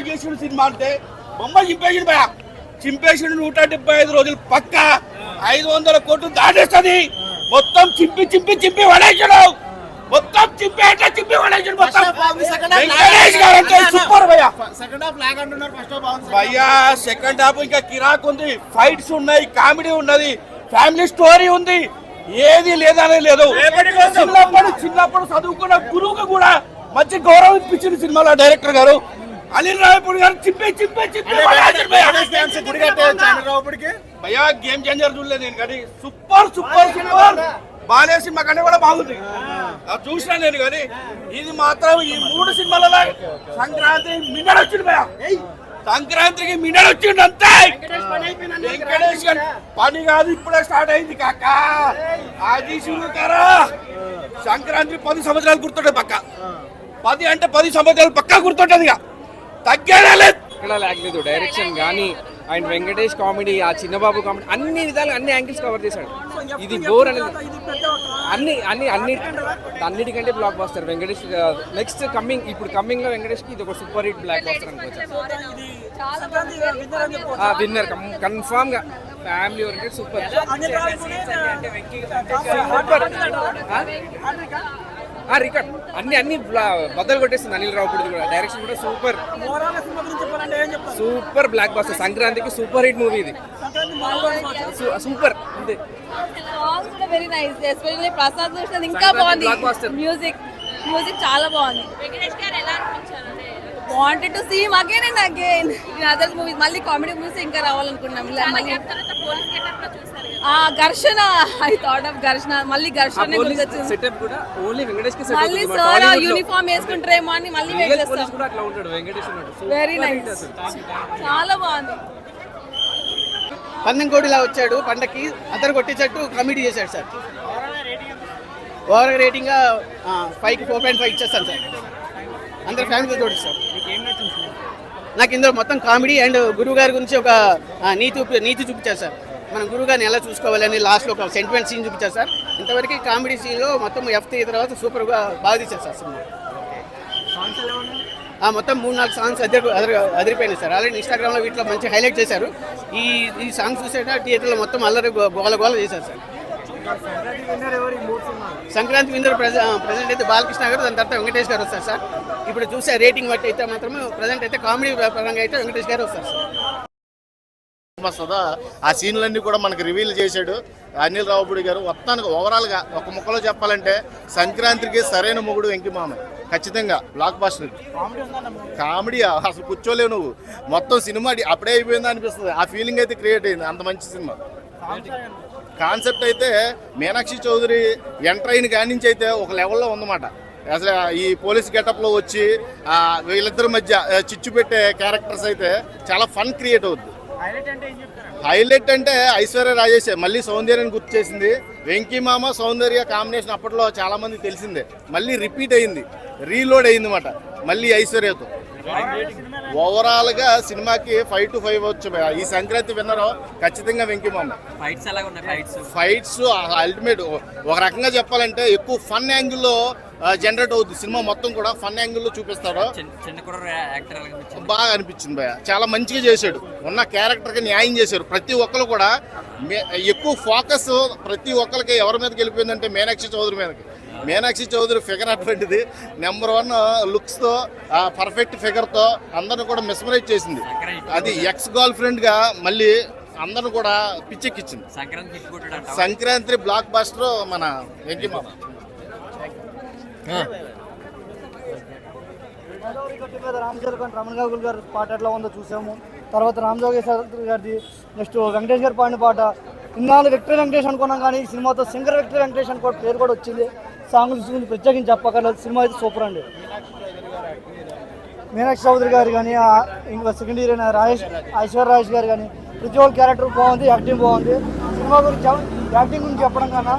చేసిన సినిమా అంటే బొమ్మ చింపేసిండు భయ, చింపేసిండు. 175 రోజులు పక్క 500 కోట్లు దాటేస్తుంది. మొత్తం చింపి చింపి చింపి పడేసాడు, మొత్తం చింపి అంటే చింపి పడేసాడు. మొత్తం వెంకటేష్ గారు అంటే సూపర్ భయ్యా. భయ్యా సెకండ్ హాఫ్ ఇంకా కిరాక్ ఉంది, ఫైట్స్ ఉన్నాయి, కామెడీ ఉన్నది, ఫ్యామిలీ స్టోరీ ఉంది, ఏది లేదనే లేదు. చిన్నప్పుడు చదువుకున్న గురువుకు కూడా మంచి గౌరవం ఇప్పించింది సినిమాలో డైరెక్టర్ గారు అనిల్ రావిపూడి గారు. చింపే చింపే చింపే భయ్యా గేమ్ చేంజర్ చూడలేదు నేను కానీ సూపర్ సూపర్ సూపర్. బాలే సినిమా కంటే కూడా బాగుంది, చూసినా నేను కానీ. ఇది మాత్రం ఈ 3 సినిమాలలో సంక్రాంతి మిన్నడు వచ్చింది భయ్యా, సంక్రాంతికి మిన్నడు వచ్చిండు అంతే. వెంకటేష్ గారు పని కాదు, ఇప్పుడే స్టార్ట్ అయింది కాక. అది శురుకారా సంక్రాంతి 10 సంవత్సరాలు గుర్తుంటది పక్క, 10 అంటే 10 సంవత్సరాలు పక్కా గుర్తుంటది. ఇక తగ్గేదే లేదు, ఇక్కడ లాగ్ లేదు. డైరెక్షన్ కానీ అండ్ వెంకటేష్ కామెడీ, ఆ చిన్నబాబు కామెడీ, అన్ని విధాలు అన్ని యాంగిల్స్ కవర్ చేశాడు. ఇది బోర్ అనేది అన్నిటికంటే బ్లాక్ బాస్టర్ వెంకటేష్. నెక్స్ట్ ఇప్పుడు కమింగ్ లో వెంకటేష్ కి ఇది ఒక సూపర్ హిట్ బ్లాక్ బాస్టర్ అనుకోవచ్చు. విన్నర్ కన్ఫామ్ గా, ఫ్యామిలీ ఓరియంటెడ్ సూపర్. రికార్డ్ అన్ని బద్దలు కొట్టేస్తుంది అనిల్ రావిపూడి కూడా. డైరెక్షన్ కూడా సూపర్ సూపర్ బ్లాక్ బాస్టర్. సంక్రాంతికి సూపర్ హిట్ మూవీ ఇది, super. Very nice, especially Prasad Bhushan ఇంకా బాగుంది. మ్యూజిక్ చాలా బాగుంది. Wanted to see him again and again in other movies. మళ్ళీ కామెడీ మూవీస్ ఇంకా రావాలనుకున్నాం. మళ్ళీ ఘర్షణ, ఐ థాట్ ఆఫ్ ఘర్షణ. మళ్ళీ ఘర్షణ సెటప్ కూడా ఓన్లీ వెంకటేష్ కి సెట్ మళ్ళీ సార్ యూనిఫామ్ వేసుకుంటారేమో అని మళ్ళీ వెయిట్ చేస్తాం. కూడా అట్లా ఉంటాడు వెంకటేష్ ఉన్నాడు. వెరీ నైస్, చాలా బాగుంది. పందెంకోడిలా వచ్చాడు, పండకి అందరు కొట్టించట్టు కామెడీ చేశాడు సార్. ఓవర్ రేటింగ్ 5కి 4.5 ఇచ్చేస్తాను సార్. అందరు ఫ్యామిలీతో చూడండి సార్. నాకు ఇందులో మొత్తం కామెడీ అండ్ గురువు గారి గురించి ఒక నీతి చూపించారు సార్. మనం గురువు గారిని ఎలా చూసుకోవాలని లాస్ట్లో ఒక సెంటిమెంట్ సీన్ చూపించారు సార్. ఇంతవరకు కామెడీ సీన్లో మొత్తం ఎఫ్టీ తర్వాత సూపర్గా బాగా తీశారు సార్ సినిమా. మొత్తం 3-4 సాంగ్స్ అదిరిపోయినాయి సార్. ఆల్రెడీ ఇన్స్టాగ్రామ్లో వీటిలో మంచి హైలైట్ చేశారు. ఈ సాంగ్స్ చూసేట థియేటర్లో మొత్తం అల్లరి గోల చేశారు సార్. సంక్రాంతి విన్నర్ ప్రజెంట్ అయితే బాలకృష్ణ గారు, దాని తర్వాత వెంకటేష్ గారు వస్తారు సార్. ఇప్పుడు చూసే రేటింగ్ బట్టి అయితే మాత్రమే ప్రజెంట్ అయితే కామెడీ పరంగా అయితే వెంకటేష్ గారు వస్తారు సార్. ఆ సీన్లన్నీ కూడా మనకు రివీల్ చేశాడు అనిల్ రావిపూడి గారు. మొత్తానికి ఓవరాల్గా ఒక ముక్కలో చెప్పాలంటే సంక్రాంతికి సరైన మొగుడు వెంకి మామ. ఖచ్చితంగా బ్లాక్ బాస్టర్. కామెడీ అసలు కూర్చోలేవు నువ్వు. మొత్తం సినిమా అప్పుడే అయిపోయిందా అనిపిస్తుంది. ఆ ఫీలింగ్ అయితే క్రియేట్ అయింది, అంత మంచి సినిమా. కాన్సెప్ట్ అయితే మీనాక్షి చౌదరి ఎంటర్ అయిన కాడి నుంచి అయితే ఒక లెవెల్లో ఉందన్నమాట. అసలు ఈ పోలీస్ గెటప్లో వచ్చి వీళ్ళిద్దరి మధ్య చిచ్చు పెట్టే క్యారెక్టర్స్ అయితే చాలా ఫన్ క్రియేట్ అవుద్ది. హైలైట్ అంటే ఐశ్వర్య రాజేష్ మళ్ళీ సౌందర్యాన్ని గుర్తు చేసింది. వెంకీ మామ సౌందర్య కాంబినేషన్ అప్పట్లో చాలా మంది తెలిసిందే, మళ్ళీ రిపీట్ అయింది, రీలోడ్ అయింది అన్నమాట మళ్ళీ ఐశ్వర్యతో. ఓవరాల్గా సినిమాకి 5 to 5 వచ్చు. ఈ సంక్రాంతి విన్నర్ ఖచ్చితంగా వెంకీ మామ. Fights ultimate. ఒక రకంగా చెప్పాలంటే ఎక్కువ ఫన్ యాంగిల్లో జనరేట్ అవుద్ది సినిమా మొత్తం కూడా. ఫన్ యాంగిల్లో చూపిస్తాడు, బాగా అనిపించింది భయ. చాలా మంచిగా చేశాడు, ఉన్న క్యారెక్టర్కి న్యాయం చేశారు. ప్రతి ఒక్కరు కూడా ఎక్కువ ఫోకస్ ప్రతి ఒక్కరికి ఎవరి మీదకి వెళ్ళిపోయిందంటే మీనాక్షి చౌదరి మీదకి. మీనాక్షి చౌదరి ఫిగర్ అటువంటిది, నెంబర్ 1 లుక్స్తో, పర్ఫెక్ట్ ఫిగర్తో అందరిని కూడా మిస్మరైజ్ చేసింది. అది ఎక్స్ గర్ల్ ఫ్రెండ్గా మళ్ళీ అందరిని కూడా పిచ్చెక్కిచ్చింది. సంక్రాంతి బ్లాక్ బాస్టర్ మన వెంకీ మామ. రమణ గారు గారి పాట ఎట్లా ఉందో చూసాము. తర్వాత రామజోగి గారిది, నెక్స్ట్ వెంకటేష్ గారి పాడిన పాట. ఇన్నాళ్ళు విక్టరీ వెంకటేష్ అనుకున్నాం, కానీ ఈ సినిమాతో సింగర్ విక్టరీ వెంకటేష్ అని కూడా పేరు కూడా వచ్చింది. సాంగ్లు చూసి ప్రత్యేకించి చెప్పగలదు. సినిమా అయితే సూపర్ అండి. మీనాక్షి చౌదరి గారు కానీ, ఇంకా సెకండ్ హీరోయిన్ ఐశ్వర్య రాజేష్ గారు కానీ, ప్రతి ఒక్క క్యారెక్టర్ బాగుంది, యాక్టింగ్ బాగుంది. సినిమా గురించి యాక్టింగ్ గురించి చెప్పడం కన్నా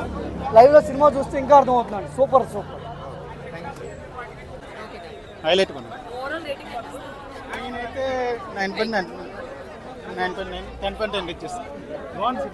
లైవ్లో సినిమా చూస్తే ఇంకా అర్థమవుతుందండి. Super super. హైలైట్ నేనైతే 9.9 10.10 ఇచ్చేస్తాను. బాగుంది.